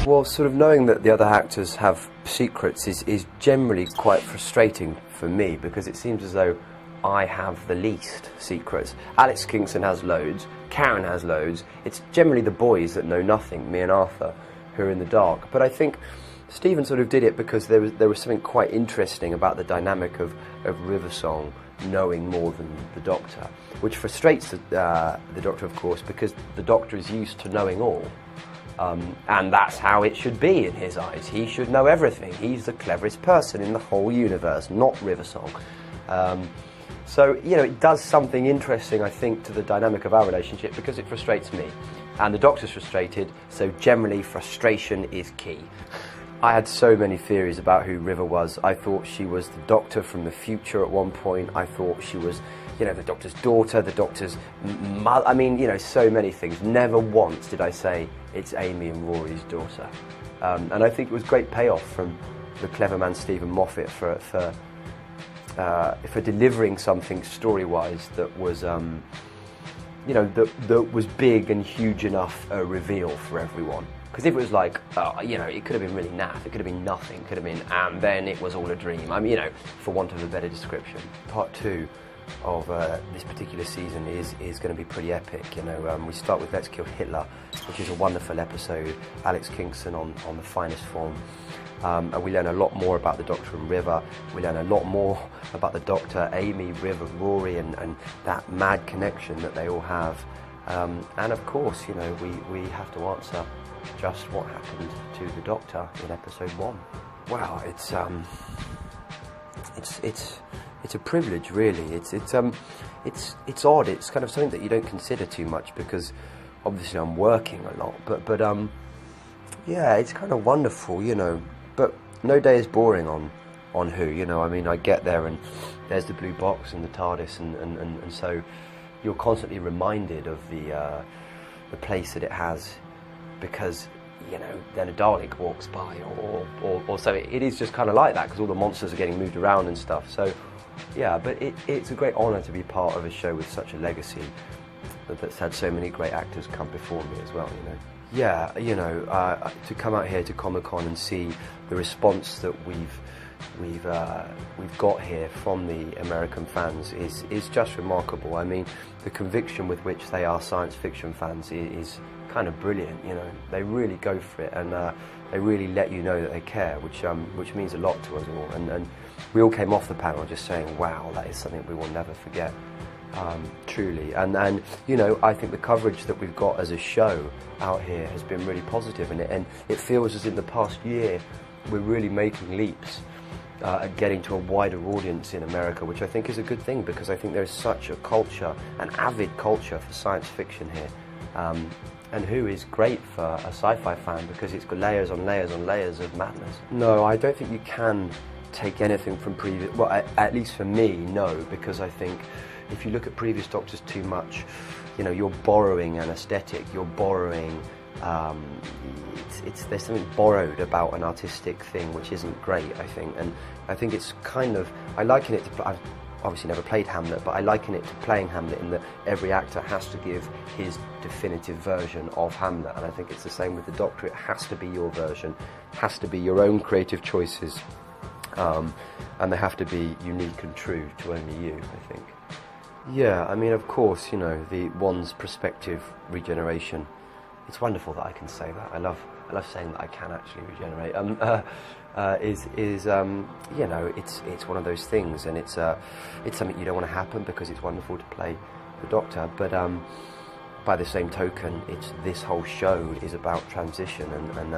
Well, sort of knowing that the other actors have secrets is generally quite frustrating for me, because it seems as though I have the least secrets. Alex Kingston has loads, Karen has loads. It's generally the boys that know nothing, me and Arthur, who are in the dark. But I think Stephen sort of did it because there was something quite interesting about the dynamic of River Song knowing more than the Doctor, which frustrates the Doctor, of course, because the Doctor is used to knowing all. And that's how it should be in his eyes. He should know everything. He's the cleverest person in the whole universe, not River Song. So, you know, it does something interesting, I think, to the dynamic of our relationship, because it frustrates me. And the Doctor's frustrated, so generally frustration is key. I had so many theories about who River was. I thought she was the Doctor from the future at one point. I thought she was, you know, the Doctor's daughter, the Doctor's mother. I mean, you know, so many things. Never once did I say it's Amy and Rory's daughter. And I think it was great payoff from the clever man Stephen Moffat for delivering something story-wise that was, you know, that was big and huge enough a reveal for everyone. Because if it was like, you know, it could have been really naff, it could have been nothing, it could have been, and then it was all a dream. I mean, you know, for want of a better description. Part 2 of this particular season is going to be pretty epic. You know, we start with Let's Kill Hitler, which is a wonderful episode. Alex Kingston on the finest form. And we learn a lot more about the Doctor and River. We learn a lot more about the Doctor, Amy, River, Rory, and that mad connection that they all have. And of course, you know, we have to answer just what happened to the Doctor in episode 1. Wow, it's a privilege, really. It's odd. It's kind of something that you don't consider too much, because obviously I'm working a lot. But yeah, it's kind of wonderful, you know. But no day is boring on Who, you know. I mean, I get there and there's the blue box and the Tardis, and so you're constantly reminded of the place that it has, because, you know, then a Dalek walks by, or so it is just kind of like that, because all the monsters are getting moved around and stuff. So yeah, but it's a great honour to be part of a show with such a legacy that's had so many great actors come before me as well, you know. Yeah, you know, to come out here to Comic-Con and see the response that we've got here from the American fans is just remarkable. I mean, the conviction with which they are science fiction fans is kind of brilliant. You know, they really go for it, and they really let you know that they care, which means a lot to us all. And we all came off the panel just saying, "Wow, that is something we will never forget." Truly, and you know, I think the coverage that we've got as a show out here has been really positive, and it feels as in the past year we're really making leaps at getting to a wider audience in America, which I think is a good thing, because I think there's such a culture, an avid culture for science fiction here, and Who is great for a sci-fi fan, because it's got layers on layers on layers of madness. No, I don't think you can take anything from previous, well, at least for me, no, because I think if you look at previous Doctors too much, you know, you're borrowing an aesthetic, you're borrowing, there's something borrowed about an artistic thing which isn't great, I think. And I think it's kind of, I liken it to, I've obviously never played Hamlet, but I liken it to playing Hamlet in that every actor has to give his definitive version of Hamlet, and I think it's the same with the Doctor. It has to be your version, has to be your own creative choices, and they have to be unique and true to only you, I think. Yeah, I mean, of course, you know, the one's perspective regeneration. It's wonderful that I can say that. I love saying that I can actually regenerate. You know, it's one of those things, and it's something you don't want to happen, because it's wonderful to play the Doctor. But by the same token, this whole show is about transition, and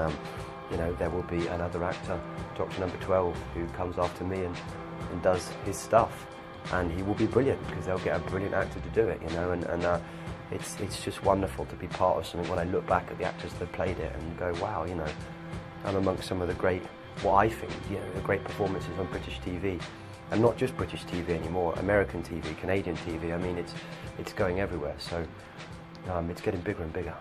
you know, there will be another actor, Doctor Number 12, who comes after me and does his stuff. And he will be brilliant, because they'll get a brilliant actor to do it, you know, and it's just wonderful to be part of something when I look back at the actors that played it and go, wow, you know, I'm amongst some of the great, what I think, you know, the great performances on British TV, and not just British TV anymore, American TV, Canadian TV. I mean, it's going everywhere, so it's getting bigger and bigger.